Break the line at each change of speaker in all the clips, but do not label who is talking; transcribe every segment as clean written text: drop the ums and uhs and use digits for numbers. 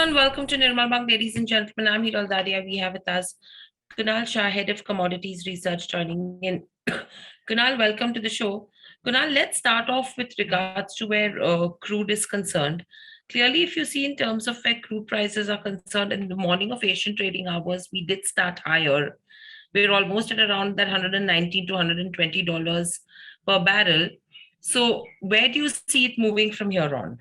and welcome to Nirmal Bang, ladies and gentlemen. I'm Hiral Daria. We have with us Kunal Shah, Head of Commodities Research, joining in. Kunal, welcome to the show. Kunal, let's start off with regards to where crude is concerned. Clearly, if you see in terms of where crude prices are concerned, in the morning of Asian trading hours, we did start higher. We're almost at around that 119 to $120 per barrel. So, where do you see it moving from here on?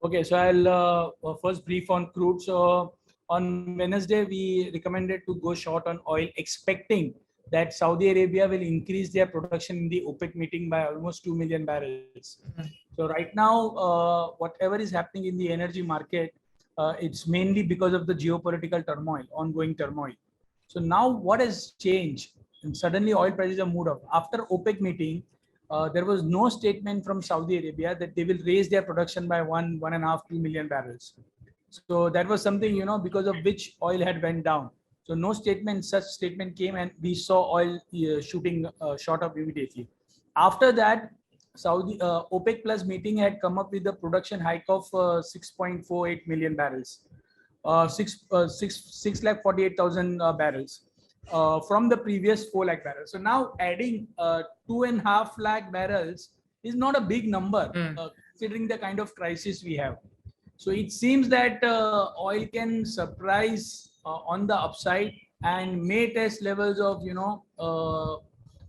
Okay, so I'll first brief on crude. So on Wednesday, we recommended to go short on oil, expecting that Saudi Arabia will increase their production in the OPEC meeting by almost 2 million barrels. So right now, whatever is happening in the energy market, it's mainly because of the geopolitical turmoil, ongoing turmoil. So now what has changed? And suddenly oil prices have moved up. After OPEC meeting, there was no statement from Saudi Arabia that they will raise their production by 1.5, 2 million barrels. So that was something, because of which oil had went down. So no statement, such statement came, and we saw oil shooting short up immediately. After that, Saudi OPEC Plus meeting had come up with a production hike of 6.48 million barrels, 648,000 barrels. From the previous 4 lakh barrels. So now adding 2.5 lakh barrels is not a big number considering the kind of crisis we have. So it seems that oil can surprise on the upside and may test levels of,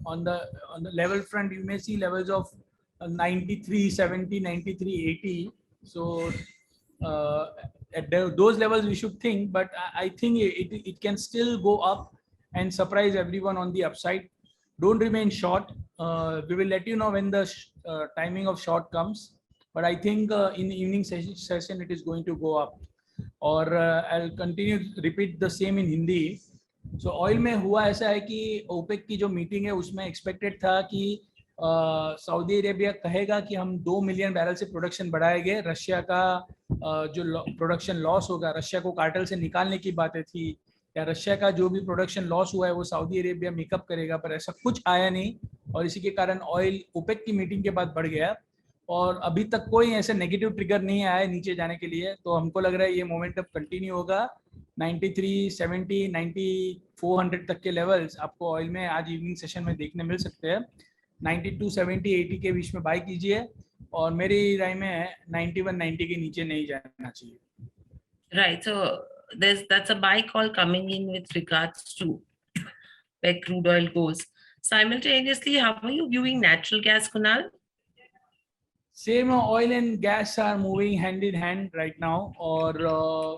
on the level front, you may see levels of 93.70, 93.80. So at those levels we should think, but I think it can still go up and surprise everyone on the upside. Don't remain short. We will let you know when the timing of short comes. But I think in the evening session, it is going to go up. Or I'll continue to repeat the same in Hindi. So oil में हुआ ऐसा है कि OPEC की जो meeting है उसमें expected था कि सऊदी अरेबिया कहेगा कि हम 2 मिलियन बैरल से प्रोडक्शन बढ़ाएंगे. रशिया का जो प्रोडक्शन लॉस होगा, रशिया को कार्टेल से निकालने की बातें थी, या रशिया का जो भी प्रोडक्शन लॉस हुआ है वो सऊदी अरेबिया मेकअप करेगा, पर ऐसा कुछ आया नहीं. और इसी के कारण ऑयल ओपेक की मीटिंग के बाद बढ़ गया और अभी तक कोई ऐसा नेगेटिव ट्रिगर नहीं आया है नीचे जाने के लिए. तो हमको लग रहा है ये मोमेंटम कंटिन्यू होगा. 9370 9400 तक के लेवल्स आपको ऑयल में आज इवनिंग सेशन में देखने मिल सकते हैं. 9270 80 के बीच में बाय कीजिए और मेरी राय में 9190 के नीचे नहीं जाना चाहिए.
Right. So that's a buy call coming in with regards to where crude oil goes. Simultaneously, how are you viewing natural gas, Kunal?
Same, oil and gas are moving hand in hand right now. और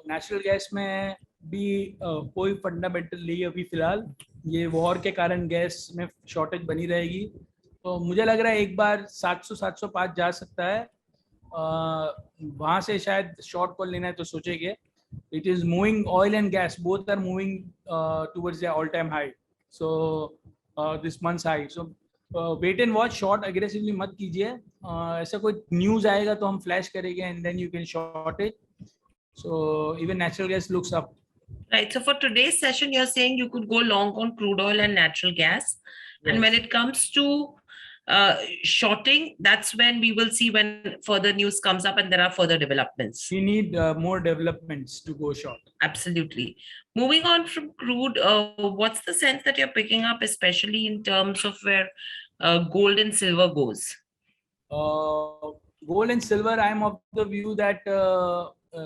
natural gas में भी कोई fundamental नहीं अभी फिलहाल. ये war के कारण गैस में शॉर्टेज बनी रहेगी. तो मुझे लग रहा है एक बार 700-705 जा सकता है. वहाँ से शायद शॉर्ट कॉल लेना है तो सोचेंगे. It is moving, oil and gas both are moving towards their all-time high. So this month's high. So wait and watch. Short aggressively मत कीजिए. ऐसा कोई news आएगा तो हम flash करेंगे and then you can short it. So even natural gas looks up.
Right. So for today's session, you're saying you could go long on crude oil and natural gas. Yes. And when it comes to shorting, that's when we will see when further news comes up and there are further developments.
We need more developments to go short.
Absolutely. Moving on from crude, what's the sense that you're picking up, especially in terms of where gold and silver goes?
Gold and silver, I'm of the view that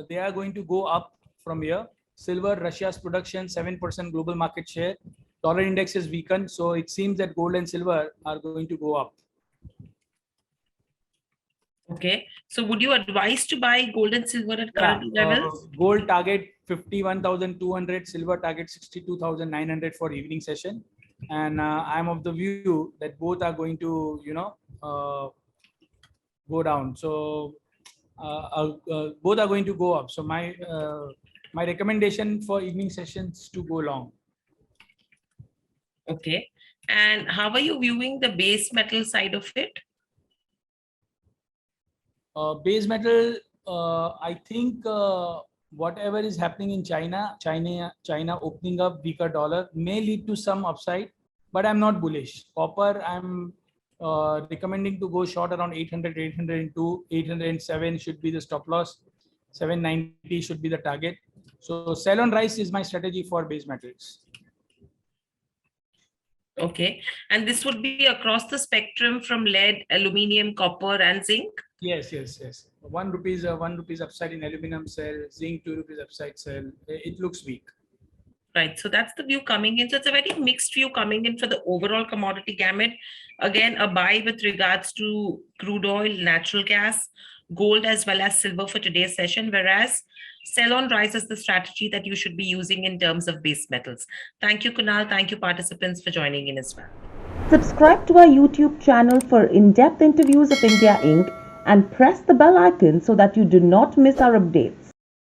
they are going to go up from here. Silver, Russia's production, 7% global market share. Dollar index is weakened, so it seems that gold and silver are going to go up.
Okay, so would you advise to buy gold and silver at current levels?
Gold target 51,200, silver target 62,900 for evening session, and I'm of the view that both are going to, go down. So both are going to go up. So my recommendation for evening sessions to go long.
Okay. And how are you viewing the base metal side of it?
Base metal, I think whatever is happening in China opening up weaker dollar may lead to some upside, but I'm not bullish. Copper, I'm recommending to go short around 800, 802, 807 should be the stop loss. 790 should be the target. So sell on rise is my strategy for base metals.
Okay. And this would be across the spectrum from lead, aluminium, copper, and zinc?
Yes. 1 rupees upside in aluminum sell, zinc 2 rupees upside sell. It looks weak.
Right. So that's the view coming in. So it's a very mixed view coming in for the overall commodity gamut. Again, a buy with regards to crude oil, natural gas, gold, as well as silver for today's session, whereas sell on rise is the strategy that you should be using in terms of base metals. Thank you, Kunal. Thank you, participants, for joining in as well.
Subscribe to our YouTube channel for in-depth interviews of India Inc. and press the bell icon so that you do not miss our updates.